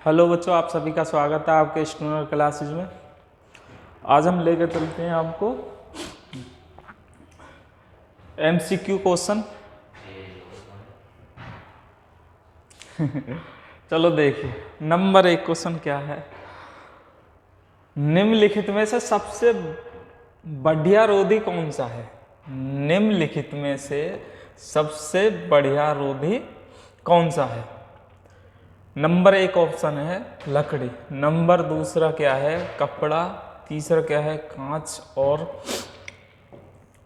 Hello बच्चों, आप सभी का स्वागत है आपके स्टूडेंट क्लासेज में। आज हम लेकर चलते हैं आपको एमसीक्यू क्वेश्चन। चलो देखिए, नंबर 1 क्वेश्चन क्या है। निम्नलिखित में से सबसे बढ़िया रोधी कौन सा है? निम्नलिखित में से सबसे बढ़िया रोधी कौन सा है? नंबर 1 ऑप्शन है लकड़ी, नंबर दूसरा क्या है कपड़ा, तीसरा क्या है कांच और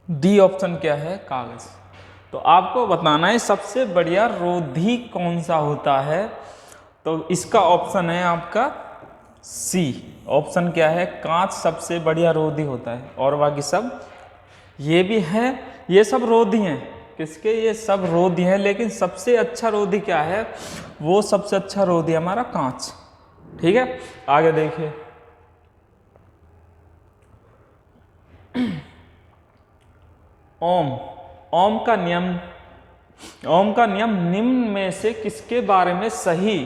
डी ऑप्शन क्या है कागज। तो आपको बताना है सबसे बढ़िया रोधी कौन सा होता है। तो इसका ऑप्शन है आपका सी। ऑप्शन क्या है कांच सबसे बढ़िया रोधी होता है और बाकी सब ये भी है, ये सब रोधी हैं। किसके? ये सब रोधी हैं, लेकिन सबसे अच्छा रोधी क्या है? वो सबसे अच्छा रोधी हमारा कांच। ठीक है, आगे देखिए। ओम ओम का नियम निम्न में से किसके बारे में सही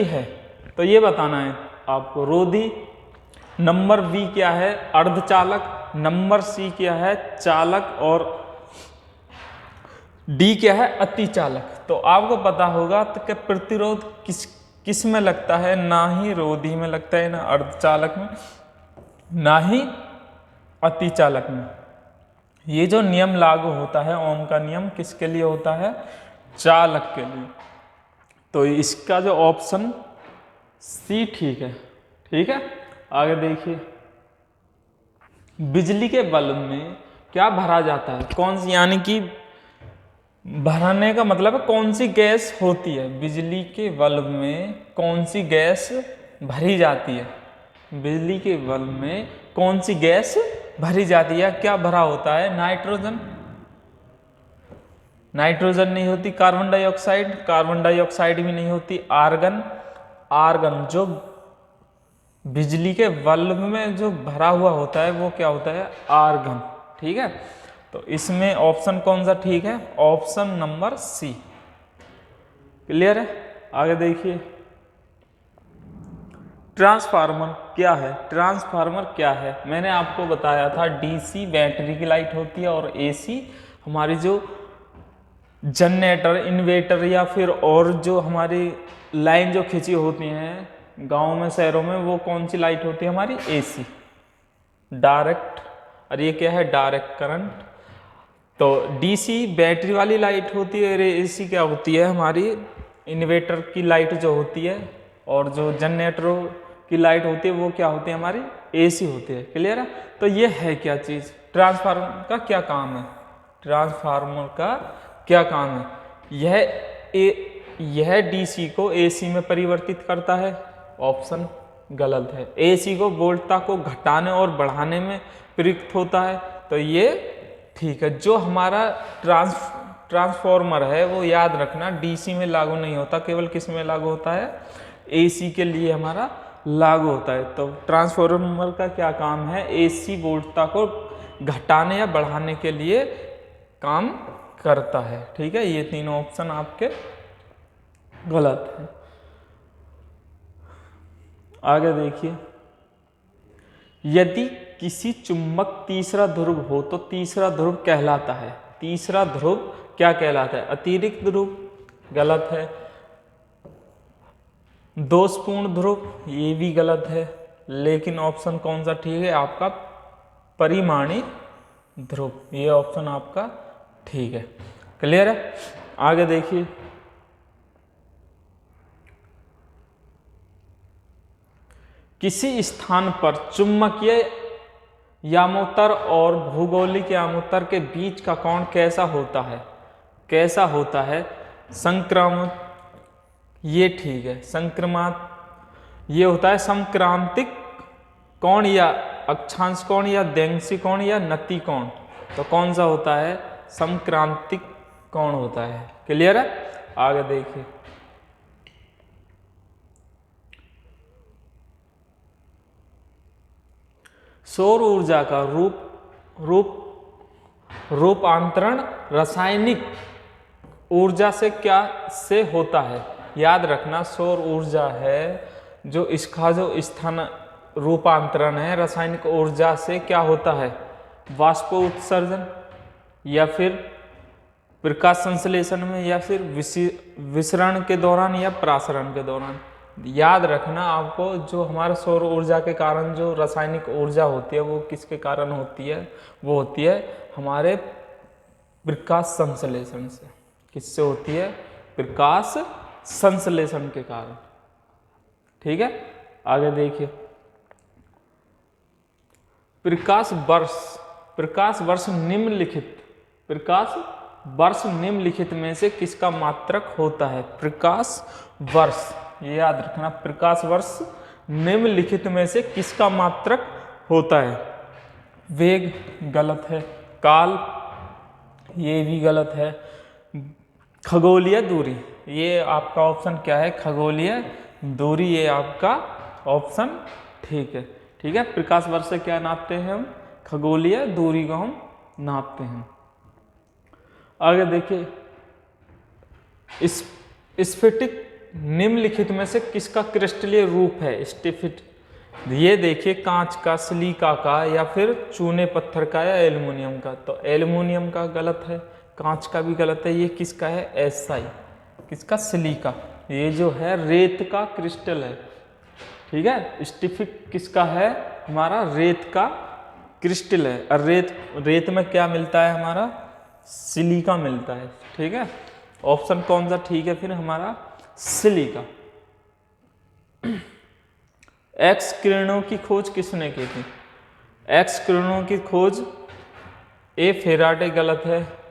है? तो ये बताना है आपको। रोधी, नंबर बी क्या है अर्धचालक, नंबर सी क्या है चालक और डी क्या है अतिचालक। तो आपको पता होगा तो कि प्रतिरोध किस में लगता है? ना ही रोधी में लगता है, ना अर्धचालक में, ना ही अतिचालक में। ये जो नियम लागू होता है ओम का नियम किसके लिए होता है? चालक के लिए। तो इसका जो ऑप्शन सी ठीक है। ठीक है, आगे देखिए। बिजली के बल्ब में क्या भरा जाता है? कौन सी, यानी कि भराने का मतलब है कौन सी गैस होती है? बिजली के बल्ब में कौन सी गैस भरी जाती है? बिजली के बल्ब में कौन सी गैस भरी जाती है? क्या भरा होता है? नाइट्रोजन? नाइट्रोजन नहीं होती। कार्बन डाइऑक्साइड भी नहीं होती। आर्गन जो बिजली के बल्ब में जो भरा हुआ होता है वो क्या होता है? आर्गन। ठीक है, तो इसमें ऑप्शन कौन सा ठीक है? Option number C. क्लियर है? आगे देखिए। ट्रांसफार्मर क्या है? ट्रांसफार्मर क्या है? मैंने आपको बताया था डीसी बैटरी की लाइट होती है और एसी हमारी जो जनरेटर, इन्वेटर या फिर और जो हमारी लाइन जो खिंची होती हैं गांव में, शहरों में, वो कौन सी लाइट होती है? हमारी एसी, डायरेक्ट। और ये क्या है? Direct current. तो डीसी बैटरी वाली लाइट होती है और एसी क्या होती है? हमारी इन्वेटर की लाइट जो होती है, और जो जनरेटरों की लाइट होती है वो क्या होती है? हमारी एसी होती है। क्लियर है? तो ये है क्या चीज़? ट्रांसफार्मर का क्या काम है? ट्रांसफार्मर का क्या काम है? यह डीसी को एसी में परिवर्तित करता है। ऑप्शन गलत है। एसी को वोल्टता को घटाने और बढ़ाने में प्रयुक्त होता है। तो ये ठीक है। जो हमारा ट्रांसफॉर्मर है वो याद रखना डीसी में लागू नहीं होता, केवल किस में लागू होता है? एसी के लिए हमारा लागू होता है। तो ट्रांसफॉर्मर का क्या काम है? एसी वोल्टता को घटाने या बढ़ाने के लिए काम करता है। ठीक है, ये तीनों ऑप्शन आपके गलत है। आगे देखिए। यदि किसी चुंबक तीसरा ध्रुव हो तो तीसरा ध्रुव कहलाता है। तीसरा ध्रुव क्या कहलाता है? अतिरिक्त ध्रुव? गलत है। दोषपूर्ण ध्रुव? ये भी गलत है। लेकिन ऑप्शन कौन सा ठीक है आपका? परिमाणी ध्रुव। ये ऑप्शन आपका ठीक है। क्लियर है? आगे देखिए। किसी स्थान पर चुंबकीय यामोत्तर और भौगोलिक यामोत्तर के बीच का कोण कैसा होता है? कैसा होता है? संक्रामक। ये ठीक है। संक्रामक ये होता है संक्रांतिक कोण या अक्षांश कोण या देंशी कोण या नति कोण। तो कौन सा होता है? संक्रांतिक कोण होता है। क्लियर है? आगे देखिए। सौर ऊर्जा का रूपांतरण रासायनिक ऊर्जा से क्या से होता है? याद रखना सौर ऊर्जा है जो इसका जो स्थान रूपांतरण है रासायनिक ऊर्जा से क्या होता है, वाष्पोत्सर्जन या फिर प्रकाश संश्लेषण में या फिर विसरण के दौरान या प्रासरण के दौरान। याद रखना आपको, जो हमारा सौर ऊर्जा के कारण जो रासायनिक ऊर्जा होती है वो किसके कारण होती है, वो होती है हमारे प्रकाश संश्लेषण से। किससे होती है, प्रकाश संश्लेषण के कारण। ठीक है, आगे देखिए, प्रकाश वर्ष निम्नलिखित में से किसका मात्रक होता है। प्रकाश वर्ष, ये याद रखना, प्रकाश वर्ष निम्नलिखित में से किसका मात्रक होता है। वेग गलत है, काल ये भी गलत है, खगोलीय दूरी ये आपका ऑप्शन क्या है, खगोलीय दूरी ये आपका ऑप्शन ठीक है। ठीक है, प्रकाश वर्ष से क्या नापते हैं हम, खगोलीय दूरी को हम नापते हैं। आगे देखिए, स्फटिक निम्नलिखित में से किसका क्रिस्टलीय रूप है। स्फटिक ये देखिए, कांच का, सिलिका का या फिर चूने पत्थर का या एल्युमिनियम का। तो एल्युमिनियम का गलत है, कांच का भी गलत है, ये किसका है, एसआई, किसका, सिलिका। ये जो है रेत का क्रिस्टल है। ठीक है, स्फटिक किसका है, हमारा रेत का क्रिस्टल है। और रेत में क्या मिलता है, हमारा सिलिका मिलता है। ठीक है, ऑप्शन कौन सा ठीक है फिर हमारा, सिलिका। एक्स किरणों की खोज किसने की थी। एक्स किरणों की खोज ए फेराडे गलत है,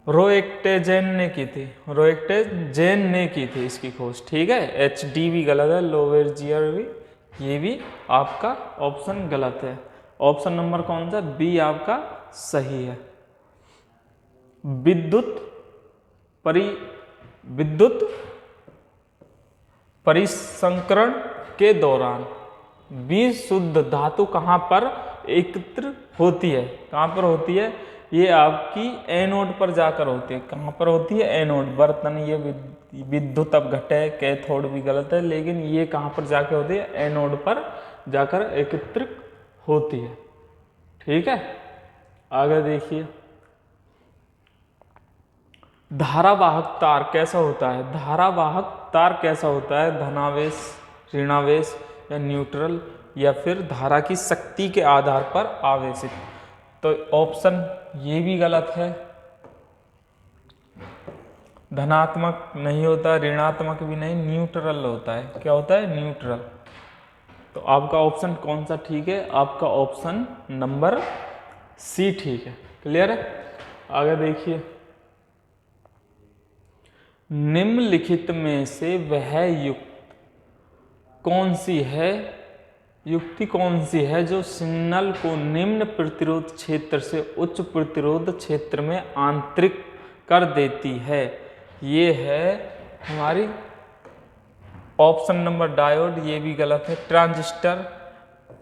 रोएक्टेजेन ने की थी, रोएक्टेजेन ने की थी इसकी खोज। ठीक है, एच डी भी गलत है, लोवेर्जियर भी, ये भी आपका ऑप्शन गलत है। ऑप्शन नंबर कौन सा, बी आपका सही है। विद्युत परिसंकरण के दौरान विशुद्ध धातु कहाँ पर एकत्र होती है, कहाँ पर होती है, ये आपकी एनोड पर जाकर होती है। कहाँ पर होती है, एनोड। बर्तन ये विद्युत अपघट है, कैथोड भी गलत है, लेकिन ये कहाँ पर जाकर होती है, एनोड पर जाकर एकत्रित होती है। ठीक है, आगे देखिए, धारावाहक तार कैसा होता है। धारावाहक तार कैसा होता है, धनावेश, ऋणावेश या न्यूट्रल या फिर धारा की शक्ति के आधार पर आवेशित। तो ऑप्शन ये भी गलत है, धनात्मक नहीं होता, ऋणात्मक भी नहीं, न्यूट्रल होता है। क्या होता है, न्यूट्रल। तो आपका ऑप्शन कौन सा ठीक है, आपका ऑप्शन नंबर सी ठीक है। क्लियर है, आगे देखिए, निम्नलिखित में से वह युक्ति कौन सी है जो सिग्नल को निम्न प्रतिरोध क्षेत्र से उच्च प्रतिरोध क्षेत्र में आंतरिक कर देती है। ये है हमारी ऑप्शन नंबर डायोड, ये भी गलत है। ट्रांजिस्टर,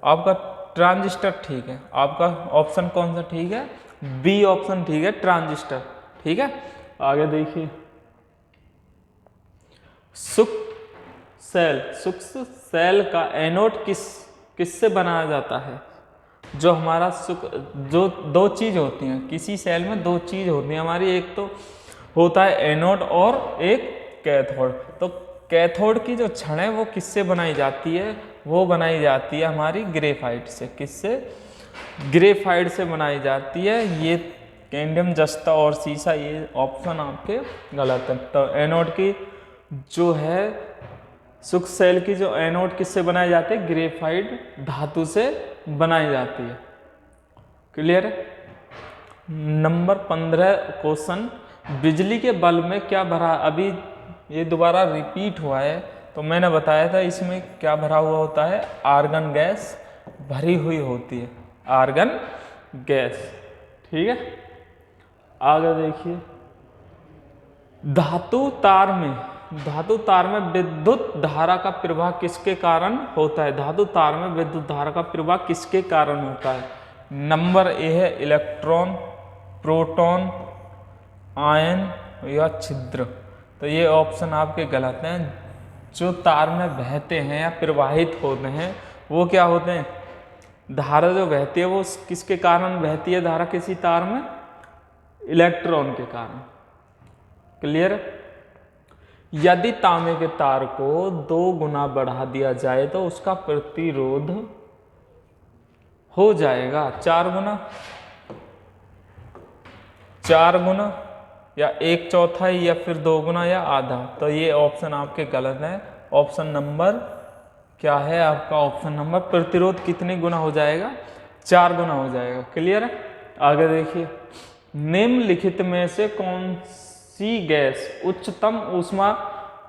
आपका ट्रांजिस्टर ठीक है। आपका ऑप्शन कौन सा ठीक है, बी ऑप्शन ठीक है, ट्रांजिस्टर। ठीक है, आगे देखिए, शुष्क सेल का एनोड किससे बनाया जाता है। जो हमारा जो दो चीज होती हैं, किसी सेल में दो चीज होती हैं हमारी, एक तो होता है एनोड और एक कैथोड। तो कैथोड की जो छड़ है वो किससे बनाई जाती है, वो बनाई जाती है हमारी ग्रेफाइट से। किससे, ग्रेफाइट से बनाई जाती है। ये कैडमियम, जस्ता और सीसा, ये ऑप्शन आपके गलत है। तो एनोड की जो है, शुष्क सेल की जो एनोड किससे बनाई जाती है, ग्रेफाइट धातु से बनाई जाती है। क्लियर है। नंबर 15 क्वेश्चन, बिजली के बल्ब में क्या भरा। अभी ये दोबारा रिपीट हुआ है, तो मैंने बताया था इसमें क्या भरा हुआ होता है, आर्गन गैस भरी हुई होती है, आर्गन गैस। ठीक है, आगे देखिए, धातु तार में विद्युत धारा का प्रवाह किसके कारण होता है। धातु तार में विद्युत धारा का प्रवाह किसके कारण होता है। नंबर ए है इलेक्ट्रॉन, प्रोटॉन, आयन या छिद्र। तो ये ऑप्शन आपके गलत हैं। जो तार में बहते हैं या प्रवाहित होते हैं वो क्या होते हैं? धारा जो बहती है वो किसके कारण बहती है? धारा किसी तार में इलेक्ट्रॉन के कारण। क्लियर? यदि तांबे के तार को 2 गुना बढ़ा दिया जाए तो उसका प्रतिरोध हो जाएगा 4 गुना, 4 गुना या 1/4 या फिर 2 गुना या आधा। तो ये ऑप्शन आपके गलत है। ऑप्शन नंबर क्या है आपका? ऑप्शन नंबर प्रतिरोध कितने गुना हो जाएगा? 4 गुना हो जाएगा। क्लियर है? आगे देखिए, निम्नलिखित में से कौन सी गैस उच्चतम ऊष्मा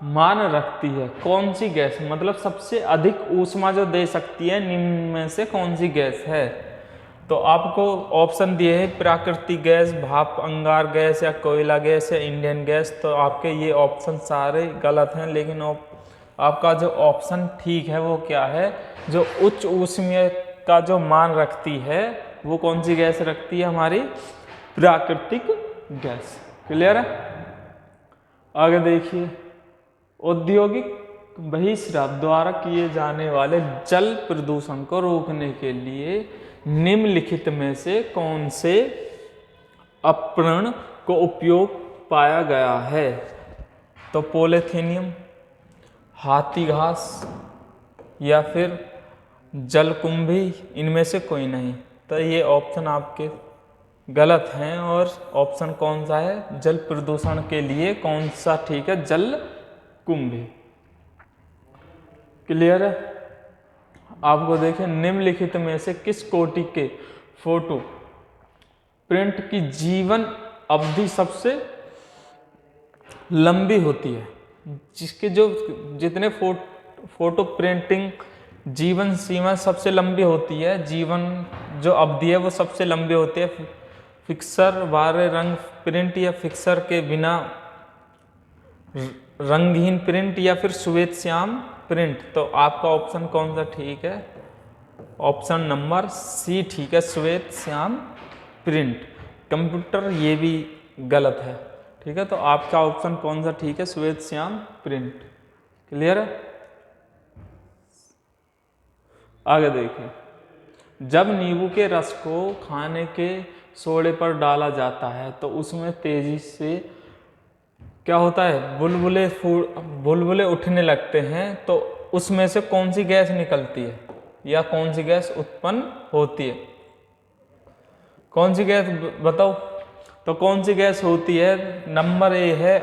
मान रखती है? कौन सी गैस मतलब सबसे अधिक ऊष्मा जो दे सकती है, निम्न में से कौन सी गैस है? तो आपको ऑप्शन दिए हैं प्राकृतिक गैस, भाप अंगार गैस या कोयला गैस या इंडियन गैस। तो आपके ये ऑप्शन सारे गलत हैं, लेकिन आपका जो ऑप्शन ठीक है वो क्या है? जो उच्च ऊष्मीय का जो मान रखती है वो कौन सी गैस रखती है? हमारी प्राकृतिक गैस। क्लियर है? आगे देखिए, औद्योगिक बहिस्राव द्वारा किए जाने वाले जल प्रदूषण को रोकने के लिए निम्नलिखित में से कौन से अपकरण को उपयोग पाया गया है? तो पॉलीथिनियम, हाथी घास या फिर जलकुंभी, इनमें से कोई नहीं। तो ये ऑप्शन आपके गलत हैं। और ऑप्शन कौन सा है? जल प्रदूषण के लिए कौन सा ठीक है? जलकुंभी। क्लियर है? आपको देखिए, निम्नलिखित में से किस कोटि के फोटो प्रिंट की जीवन अवधि सबसे लंबी होती है? जिसके जो जितने फोटो प्रिंटिंग जीवन सीमा सबसे लंबी होती है, जीवन जो अवधि है वो सबसे लंबी होती है। फिक्सर वाले रंग प्रिंट या फिक्सर के बिना रंगहीन प्रिंट या फिर श्वेत श्याम प्रिंट। तो आपका ऑप्शन कौन सा ठीक है? ऑप्शन नंबर सी ठीक है, श्वेत श्याम प्रिंट। कंप्यूटर ये भी गलत है। ठीक है, तो आपका ऑप्शन कौन सा ठीक है? श्वेत श्याम प्रिंट। क्लियर है? आगे देखिए, जब नींबू के रस को खाने के सोडे पर डाला जाता है तो उसमें तेजी से क्या होता है? बुलबुले उठने लगते हैं। तो उसमें से कौन सी गैस निकलती है या कौन सी गैस उत्पन्न होती है? कौन सी गैस बताओ? तो कौन सी गैस होती है? नंबर ए है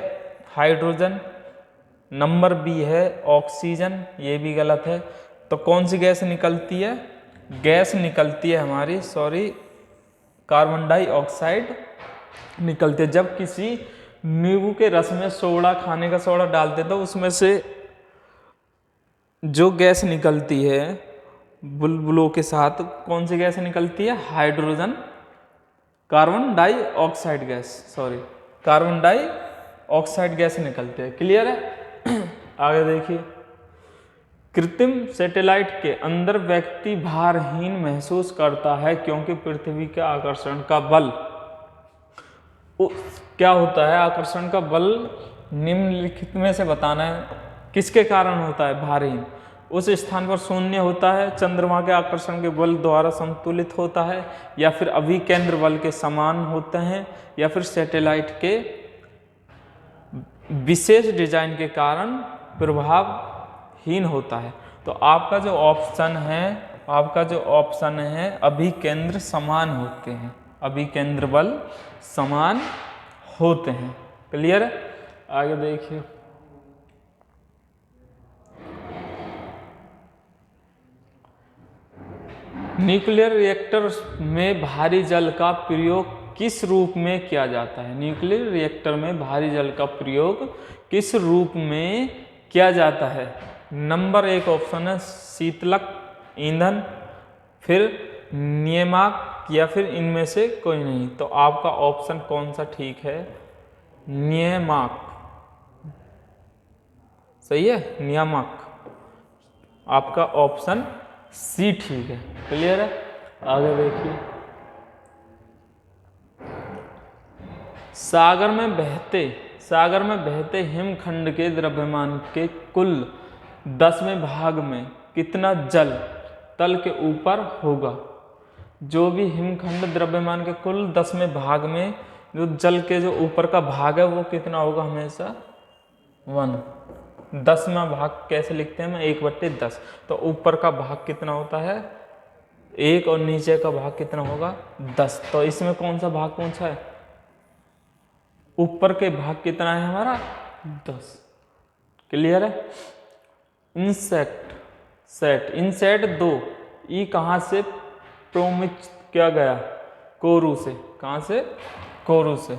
हाइड्रोजन, नंबर बी है ऑक्सीजन, ये भी गलत है। तो कौन सी गैस निकलती है? गैस निकलती है हमारी कार्बन डाइऑक्साइड निकलती है। जब किसी नींबू के रस में सोडा, खाने का सोडा डालते तो उसमें से जो गैस निकलती है बुलबुलों के साथ, कौन सी गैस निकलती है? हाइड्रोजन कार्बन डाइऑक्साइड गैस निकलती है। क्लियर है? आगे देखिए, कृत्रिम सैटेलाइट के अंदर व्यक्ति भारहीन महसूस करता है क्योंकि पृथ्वी के आकर्षण का बल क्या होता है? आकर्षण का बल निम्नलिखित में से बताना है किसके कारण होता है भारहीन? उस स्थान पर शून्य होता है, चंद्रमा के आकर्षण के बल द्वारा संतुलित होता है, या फिर अभिकेंद्र बल के समान होते हैं, या फिर सैटेलाइट के विशेष डिजाइन के कारण प्रभावहीन होता है। तो आपका जो ऑप्शन है अभिकेंद्र समान होते हैं, अभिकेंद्र बल समान होते हैं। क्लियर है? आगे देखिए, न्यूक्लियर रिएक्टर में भारी जल का प्रयोग किस रूप में किया जाता है? न्यूक्लियर रिएक्टर में भारी जल का प्रयोग किस रूप में किया जाता है? नंबर 1 ऑप्शन है शीतलक ईंधन, फिर नियामक, या फिर इनमें से कोई नहीं। तो आपका ऑप्शन कौन सा ठीक है? नियामक। सही है, नियामक। आपका ऑप्शन सी ठीक है। क्लियर है? आगे देखिए, सागर में बहते हिमखंड के द्रव्यमान के कुल 10वें भाग में कितना जल तल के ऊपर होगा। जो भी हिमखंड द्रव्यमान के कुल 10वें भाग में जो जल के जो ऊपर का भाग है वो कितना होगा, हमेशा 1। 10वां भाग कैसे लिखते हैं, मैं 1/10। तो ऊपर का भाग कितना होता है 1 और नीचे का भाग कितना होगा 10। तो इसमें कौन सा भाग कौन सा है, ऊपर के भाग कितना है हमारा 10। क्लियर है। इंसेक्ट सेट इंसेट 2 ई कहाँ से प्रोमित किया गया, कोरू से। कहाँ से, कोरू से।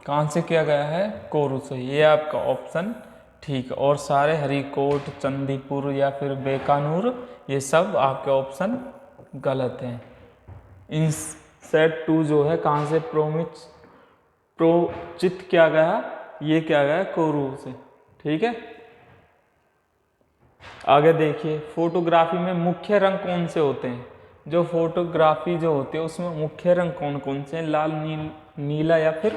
कहाँ से किया गया है, कोरू से। ये आपका ऑप्शन ठीक है। और सारे हरिकोट, चंदीपुर या फिर बीकानेर ये सब आपके ऑप्शन गलत हैं। इंसेट 2 जो है कहाँ से प्रोचित किया गया, ये किया गया कोरू से। ठीक है। आगे देखिए, फोटोग्राफी में मुख्य रंग कौन से होते हैं। जो फोटोग्राफी जो होती है उसमें मुख्य रंग कौन कौन से हैं, लाल, नीला या फिर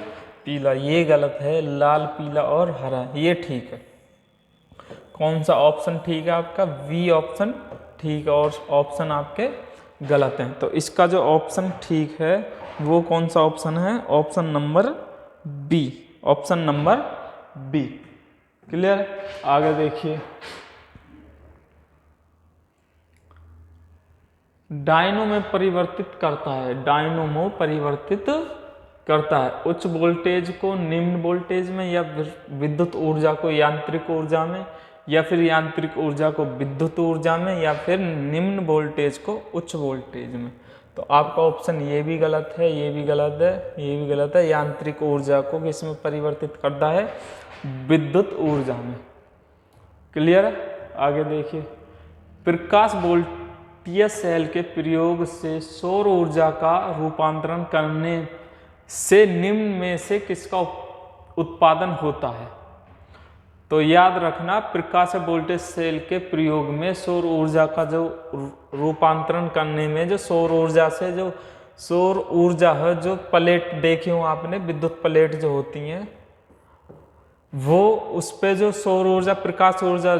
पीला। ये गलत है, लाल, पीला और हरा। ये ठीक है। कौन सा ऑप्शन ठीक है आपका, बी ऑप्शन ठीक है, और ऑप्शन आपके गलत हैं। तो इसका जो ऑप्शन ठीक है वो कौन सा ऑप्शन है, option number B. Option number B. Clear. आगे देखिए, डायनोमो परिवर्तित करता है। डायनोमो परिवर्तित करता है उच्च वोल्टेज को निम्न वोल्टेज में, या विद्युत ऊर्जा को यांत्रिक ऊर्जा में, या फिर यांत्रिक ऊर्जा को विद्युत ऊर्जा में, या फिर निम्न वोल्टेज को उच्च वोल्टेज में। तो आपका ऑप्शन ये भी गलत है, ये भी गलत है, ये भी गलत है। यांत्रिक ऊर्जा को किसमें परिवर्तित करता है, विद्युत ऊर्जा में। क्लियर है। आगे देखिए, प्रकाश वोल्टीय सेल के प्रयोग से सौर ऊर्जा का रूपांतरण करने से निम्न में से किसका उत्पादन होता है। तो याद रखना, प्रकाश वोल्टेज सेल के प्रयोग में सौर ऊर्जा का जो रूपांतरण करने में, जो सौर ऊर्जा से जो सौर ऊर्जा है, जो प्लेट देखी हो आपने, विद्युत प्लेट जो होती हैं, वो उस पे जो सौर ऊर्जा प्रकाश ऊर्जा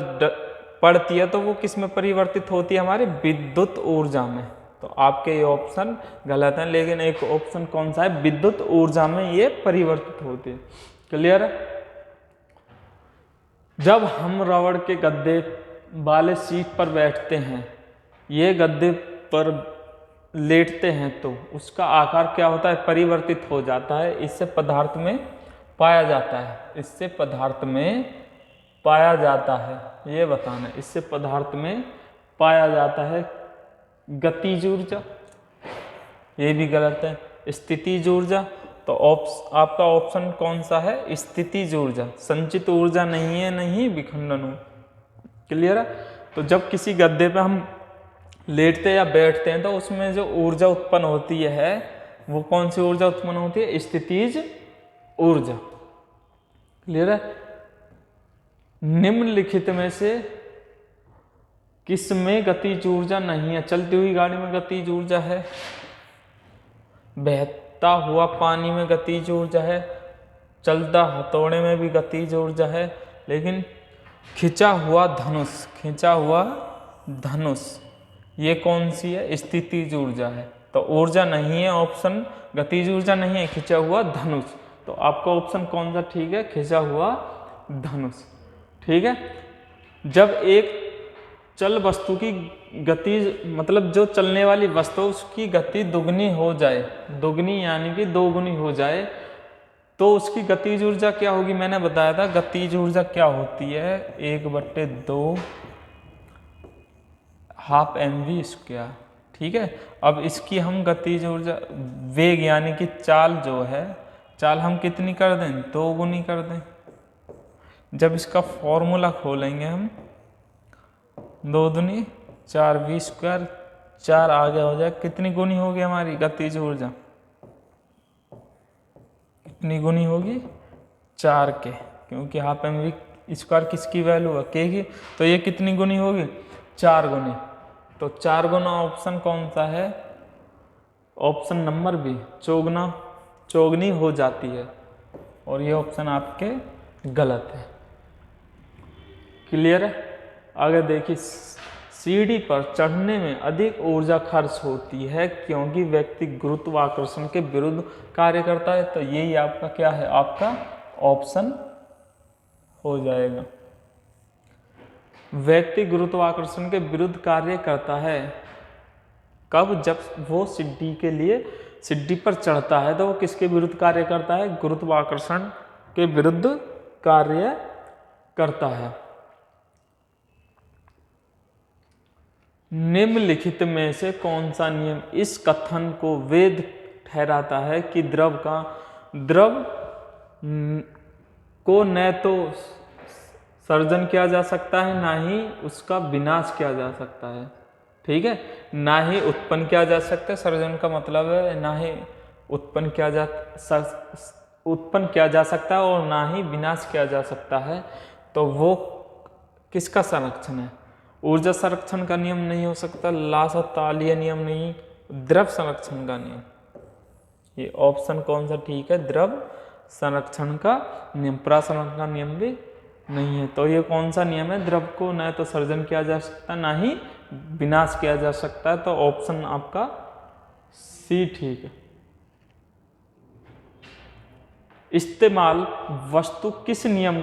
पड़ती है तो वो किस में परिवर्तित होती है, हमारी विद्युत ऊर्जा में। तो आपके ये ऑप्शन गलत है, लेकिन एक ऑप्शन कौन सा है, विद्युत ऊर्जा में ये परिवर्तित होती है। क्लियर है। जब हम रबड़ के गद्दे वाले सीट पर बैठते हैं, ये गद्दे पर लेटते हैं, तो उसका आकार क्या होता है, परिवर्तित हो जाता है। इससे पदार्थ में पाया जाता है, इससे पदार्थ में पाया जाता है, ये बताना। इससे पदार्थ में पाया जाता है गतिज ऊर्जा, ये भी गलत है। स्थितिज ऊर्जा, तो आपका ऑप्शन कौन सा है, स्थितिज ऊर्जा। संचित ऊर्जा नहीं है, नहीं विखंडन ऊर्जा। क्लियर है। तो जब किसी गद्दे पे हम लेटते या बैठते हैं तो उसमें जो ऊर्जा उत्पन्न होती है वो कौन सी ऊर्जा उत्पन्न होती है, स्थितिज ऊर्जा। क्लियर है। निम्नलिखित में से किस में गतिज ऊर्जा नहीं है। चलती हुई गाड़ी में गतिज ऊर्जा है, बहता हुआ पानी में गतिज ऊर्जा है, चलता हथौड़े में भी गतिज ऊर्जा है, लेकिन खिंचा हुआ धनुष ये कौन सी है, स्थितिज ऊर्जा है। तो ऊर्जा नहीं है ऑप्शन, गतिज ऊर्जा नहीं है, खिंचा हुआ धनुष। तो आपका ऑप्शन कौन सा ठीक है, खिंचा हुआ धनुष। ठीक है। जब एक चल वस्तु की गति, मतलब जो चलने वाली वस्तु उसकी गति दुगनी हो जाए, दुगनी यानी कि दोगुनी हो जाए, तो उसकी गतिज ऊर्जा क्या होगी। मैंने बताया था गतिज ऊर्जा क्या होती है, 1/2 हाफ mv²। ठीक है। अब इसकी हम गतिज ऊर्जा, वेग यानी कि चाल जो है, चाल हम कितनी कर दें, 2 गुनी कर दें। जब इसका फॉर्मूला खोलेंगे हम, 2 दूनी 4 v², 4 आगे हो जाए, कितनी गुनी होगी हमारी गतिज ऊर्जा, कितनी गुनी होगी, 4 के, क्योंकि हाफ mv² किसकी वैल्यू है, के की। तो ये कितनी गुनी होगी, 4 गुनी। तो 4 गुना ऑप्शन कौन सा है, ऑप्शन नंबर बी, चौगुना चौगुनी हो जाती है, और ये ऑप्शन आपके गलत है। क्लियर है? आगे देखिए, सीढ़ी पर चढ़ने में अधिक ऊर्जा खर्च होती है क्योंकि व्यक्ति गुरुत्वाकर्षण के विरुद्ध कार्य करता है। तो यही आपका क्या है, आपका ऑप्शन हो जाएगा। व्यक्ति गुरुत्वाकर्षण के विरुद्ध कार्य करता है कब? जब वो सीढ़ी पर चढ़ता है तो वो किसके विरुद्ध कार्य करता है? गुरुत्वाकर्षण के विरुद्ध कार्य करता है। निम्नलिखित में से कौन सा नियम इस कथन को वैध ठहराता है कि द्रव को न तो सर्जन किया जा सकता है, ना ही उसका विनाश किया जा सकता है। ठीक है, ना ही उत्पन्न किया जा सकता है। सर्जन का मतलब है ना ही उत्पन्न किया जा सकता है और ना ही विनाश किया जा सकता है। तो वो किसका संरक्षण है? ऊर्जा संरक्षण का नियम नहीं हो सकता, लास और तालीय नियम नहीं, द्रव संरक्षण का नियम। ये ऑप्शन कौन सा ठीक है? द्रव संरक्षण का नियम। प्रासंरक्षण का नियम भी नहीं है। तो ये कौन सा नियम है? द्रव को न तो सर्जन किया जा सकता, ना ही विनाश किया जा सकता है। तो ऑप्शन आपका सी ठीक है। इस्तेमाल वस्तु किस नियम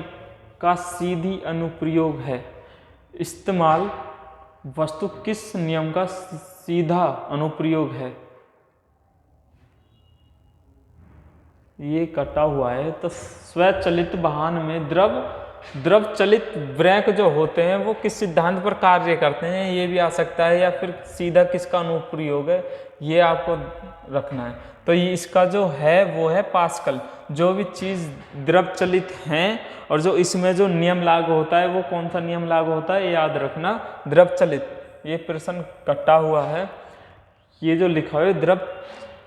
का सीधी अनुप्रयोग है? इस्तेमाल वस्तु किस नियम का सीधा अनुप्रयोग है? ये कटा हुआ है। तो स्वचालित वाहन में द्रव चलित ब्रेक जो होते हैं वो किस सिद्धांत पर कार्य करते हैं, ये भी आ सकता है। या फिर सीधा किसका अनुप्रयोग है, ये आपको रखना है। तो ये इसका जो है वो है पास्कल। जो भी चीज़ द्रव चलित हैं और जो इसमें जो नियम लागू होता है वो कौन सा नियम लागू होता है, याद रखना, द्रव चलित। ये प्रश्न कटा हुआ है। ये जो लिखा हुआ है द्रव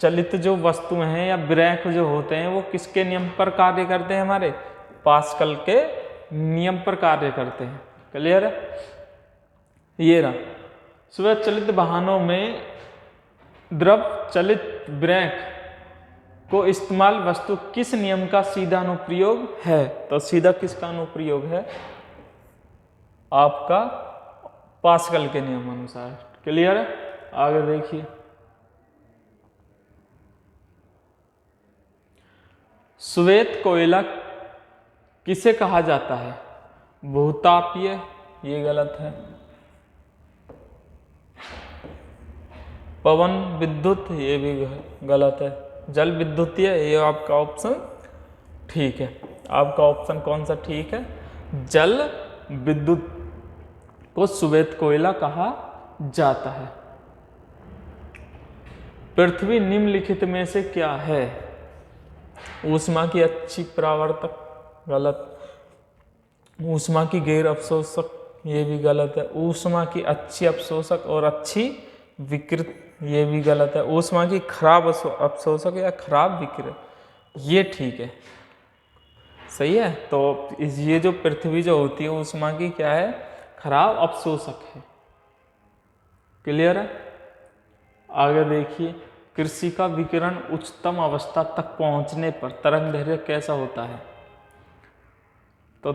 चलित जो वस्तुएं हैं या ब्रेक जो होते हैं वो किसके नियम पर कार्य करते हैं? हमारे पास्कल के नियम पर कार्य करते हैं। क्लियर है? ये रहा, स्वचालित वाहनों में द्रव चलित ब्रेक को इस्तेमाल वस्तु किस नियम का सीधा अनुप्रयोग है? तो सीधा किसका अनुप्रयोग है? आपका पास्कल के नियम अनुसार। क्लियर है? आगे देखिए, श्वेत कोयला किसे कहा जाता है? भूतापीय, ये गलत है। पवन विद्युत, ये भी गलत है। जल विद्युतीय, ये आपका ऑप्शन ठीक है। आपका ऑप्शन कौन सा ठीक है? जल विद्युत को श्वेत कोयला कहा जाता है। पृथ्वी निम्नलिखित में से क्या है? ऊष्मा की अच्छी परावर्तक, गलत। ऊष्मा की गैर अवशोषक, ये भी गलत है। ऊष्मा की अच्छी अवशोषक और अच्छी विकृत, ये भी गलत है। ऊष्मा की खराब अवशोषक या खराब विकृत, ये ठीक है, सही है। तो ये जो पृथ्वी जो होती है ऊष्मा की क्या है? खराब अवशोषक है। क्लियर है? आगे देखिए, कृषि का विकिरण उच्चतम अवस्था तक पहुंचने पर तरंगदैर्घ्य कैसा होता है? तो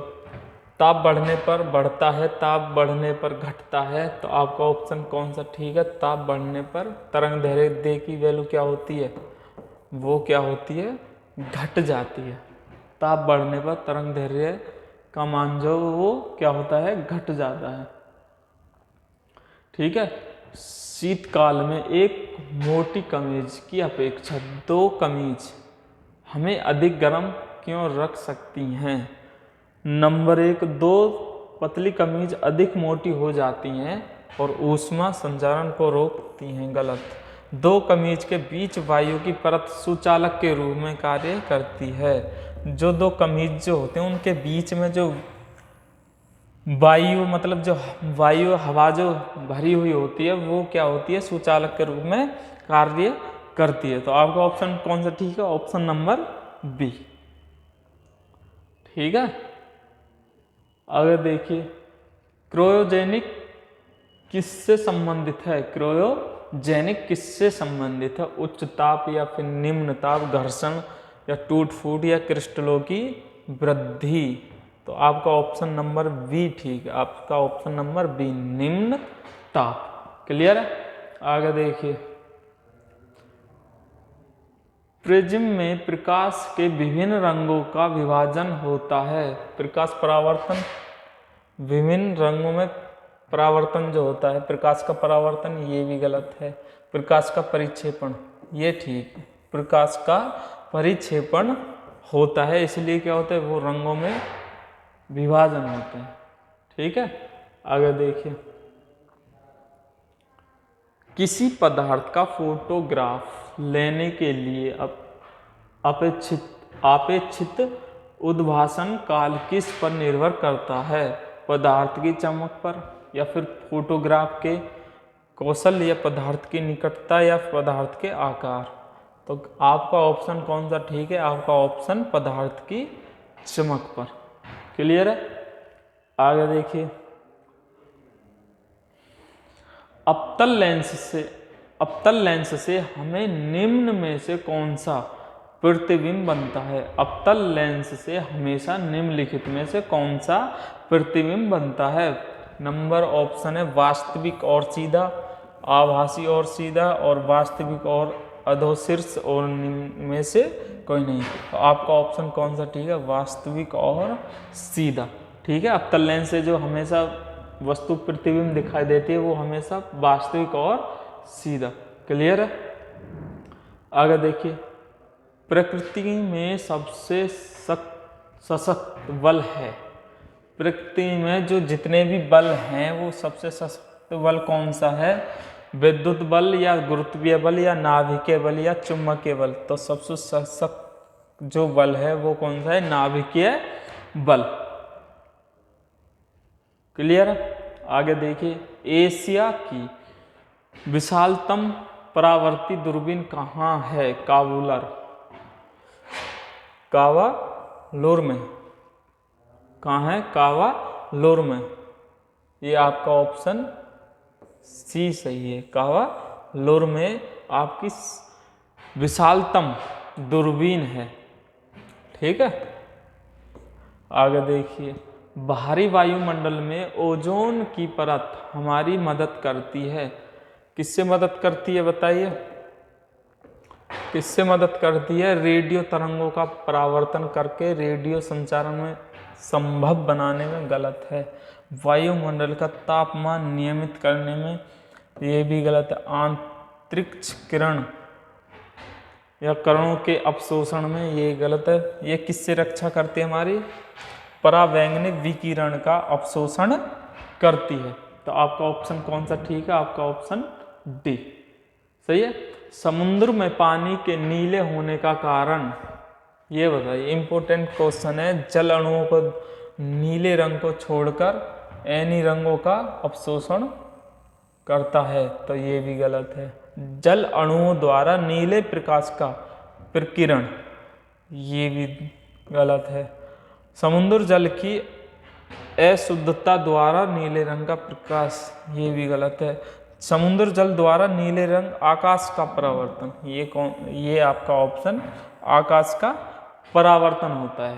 ताप बढ़ने पर बढ़ता है, ताप बढ़ने पर घटता है। तो आपका ऑप्शन कौन सा ठीक है? ताप बढ़ने पर तरंगदैर्घ्य की वैल्यू क्या होती है? वो क्या होती है? घट जाती है। ताप बढ़ने पर तरंगदैर्घ्य का मान जो वो क्या होता है? घट जाता है। ठीक है। शीतकाल में एक मोटी कमीज की अपेक्षा 2 कमीज हमें अधिक गर्म क्यों रख सकती हैं? नंबर 1, 2 पतली कमीज अधिक मोटी हो जाती हैं और ऊष्मा संचारण को रोकती हैं, गलत। 2 कमीज के बीच वायु की परत सुचालक के रूप में कार्य करती है। जो 2 कमीज जो होते हैं उनके बीच में जो वायु, मतलब जो वायु हवा जो भरी हुई होती है वो क्या होती है? सुचालक के रूप में कार्य करती है। तो आपका ऑप्शन कौन सा ठीक है? Option number B. ठीक है। आगे देखिए, क्रायोजेनिक किससे संबंधित है? क्रायोजेनिक जैनिक किससे संबंधित है? उच्च ताप या फिर निम्न ताप, घर्षण या टूट फूट या क्रिस्टलों की वृद्धि। तो आपका ऑप्शन नंबर बी ठीक है, आपका ऑप्शन नंबर बी निम्न ताप। क्लियर है? आगे देखिए, प्रिज्म में प्रकाश के विभिन्न रंगों का विभाजन होता है। प्रकाश परावर्तन, विभिन्न रंगों में परावर्तन जो होता है, प्रकाश का परावर्तन, ये भी गलत है। प्रकाश का परिक्षेपण, ये ठीक है। प्रकाश का परिक्षेपण होता है, इसलिए क्या होता है, वो रंगों में विभाजन होता है। ठीक है, आगे देखिए, किसी पदार्थ का फोटोग्राफ लेने के लिए अपेक्षित उद्भासन काल किस पर निर्भर करता है? पदार्थ की चमक पर, या फिर फोटोग्राफ के कौशल, या पदार्थ की निकटता, या पदार्थ के आकार। तो आपका ऑप्शन कौन सा ठीक है? आपका ऑप्शन पदार्थ की चमक पर। क्लियर है? आगे देखिए, अवतल लेंस से हमें निम्न में से कौन सा प्रतिबिंब बनता है? अवतल लेंस से हमेशा निम्नलिखित में से कौन सा प्रतिबिंब बनता है? नंबर ऑप्शन है वास्तविक और सीधा, आभासी और सीधा, और वास्तविक और अधोशीर्ष, और निम्न में से कोई नहीं। तो आपका ऑप्शन कौन सा ठीक है? वास्तविक और सीधा। ठीक है, अवतल लेंस से जो हमेशा वस्तु प्रतिबिंब दिखाई देती है वो हमेशा वास्तविक और सीधा। क्लियर है? आगे देखिए, प्रकृति में सबसे सशक्त बल है। प्रकृति में जो जितने भी बल हैं वो सबसे सशक्त बल कौन सा है? विद्युत बल, या गुरुत्वीय बल, या नाभिकीय बल, या चुंबकीय बल। तो सबसे सशक्त जो बल है वो कौन सा है? नाभिकीय बल। क्लियर है? आगे देखिए, एशिया की विशालतम परावर्ती दूरबीन कहाँ है? कावालोर में। कहाँ है? कावालोर में। ये आपका ऑप्शन सी सही है, कावालोर में आपकी विशालतम दूरबीन है। ठीक है, आगे देखिए, बाहरी वायुमंडल में ओजोन की परत हमारी मदद करती है। किससे मदद करती है बताइए? किससे मदद करती है? रेडियो तरंगों का परावर्तन करके रेडियो संचारण में संभव बनाने में गलत है। वायुमंडल का तापमान नियमित करने में, ये भी गलत है। अंतरिक्ष किरण या कणों के अवशोषण में, ये गलत है। ये किससे रक्षा करती है? हमारी परावैंगनिक विकिरण का अवशोषण करती है। तो आपका ऑप्शन कौन सा ठीक है? आपका ऑप्शन डी सही है। समुद्र में पानी के नीले होने का कारण, ये बताइए, इंपॉर्टेंट क्वेश्चन है। जल अणुओं को नीले रंग को छोड़कर एनी रंगों का अवशोषण करता है, तो ये भी गलत है। जल अणुओं द्वारा नीले प्रकाश का प्रकीर्णन, ये भी गलत है। समुद्र जल की अशुद्धता द्वारा नीले रंग का प्रकाश, ये भी गलत है। समुद्र जल द्वारा नीले रंग आकाश का परावर्तन, ये आपका ऑप्शन आकाश का परावर्तन होता है।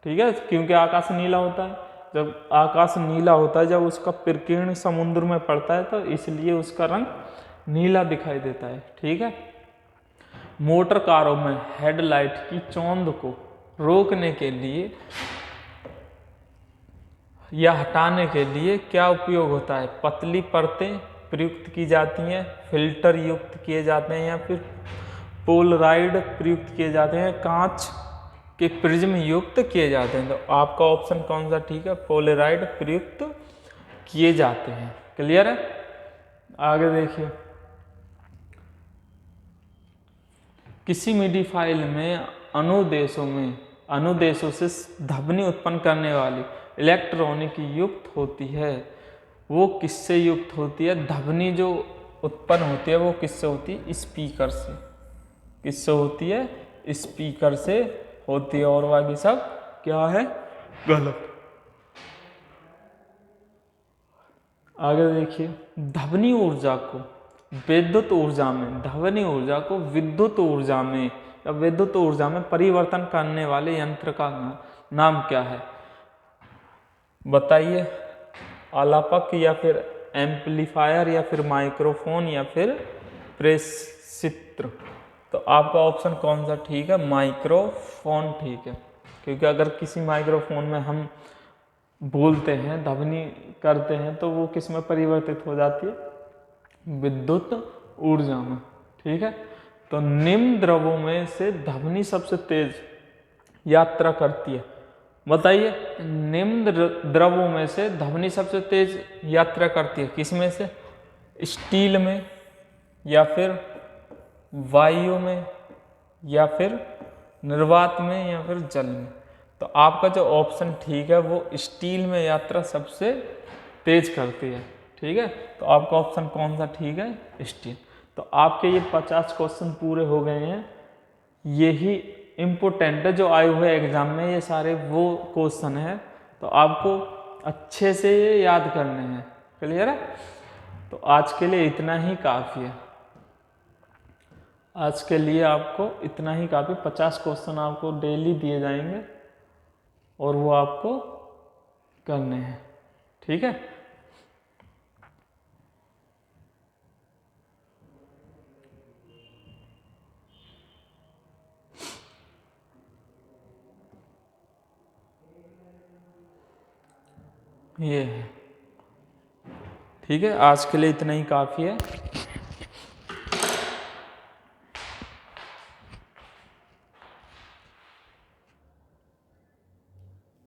ठीक है, क्योंकि आकाश नीला होता है। जब आकाश नीला होता है, जब उसका प्रकीर्णन समुद्र में पड़ता है, तो इसलिए उसका रंग नीला दिखाई देता है। ठीक है, मोटर कारों में हेडलाइट की चौंध को रोकने के लिए या हटाने के लिए क्या उपयोग होता है? पतली परतें प्रयुक्त की जाती हैं, फिल्टर युक्त किए जाते हैं, या फिर पोलराइड प्रयुक्त किए जाते हैं, कांच के प्रिज्म युक्त किए जाते हैं। तो आपका ऑप्शन कौन सा ठीक है? पोलराइड प्रयुक्त किए जाते हैं। क्लियर है? आगे देखिए, किसी मीडिया फाइल में अनुदेशों से ध्वनि उत्पन्न करने वाली इलेक्ट्रॉनिक युक्त होती है। वो किससे युक्त होती है? ध्वनि जो उत्पन्न होती है वो किससे होती है? स्पीकर से। किससे होती है? स्पीकर से होती है, और बाकी सब क्या है? गलत। आगे देखिए, ध्वनि ऊर्जा को विद्युत ऊर्जा में, ध्वनि ऊर्जा को विद्युत ऊर्जा में या विद्युत ऊर्जा में परिवर्तन करने वाले यंत्र का नाम क्या है? बताइए। आलापक या फिर एम्पलीफायर या फिर माइक्रोफोन या फिर प्रेषित्र। तो आपका ऑप्शन कौन सा ठीक है? माइक्रोफोन ठीक है, क्योंकि अगर किसी माइक्रोफोन में हम बोलते हैं, ध्वनि करते हैं, तो वो किस में परिवर्तित हो जाती है? विद्युत ऊर्जा में। ठीक है, तो निम्न द्रवों में से ध्वनि सबसे तेज यात्रा करती है। बताइए, निम्न द्रवों में से ध्वनि सबसे तेज यात्रा करती है किस में से? स्टील में या फिर वायु में या फिर निर्वात में या फिर जल में। तो आपका जो ऑप्शन ठीक है वो स्टील में यात्रा सबसे तेज करती है। ठीक है, तो आपका ऑप्शन कौन सा ठीक है? स्टील। तो आपके ये 50 क्वेश्चन पूरे हो गए हैं। यही इम्पोर्टेंट है जो आए हुए एग्जाम में, ये सारे वो क्वेश्चन है, तो आपको अच्छे से ये याद करने हैं। क्लियर है? तो आज के लिए इतना ही काफ़ी है। आज के लिए आपको इतना ही काफ़ी। 50 क्वेश्चन आपको डेली दिए जाएंगे और वो आपको करने हैं। ठीक है, ये है। ठीक है, आज के लिए इतना ही काफ़ी है।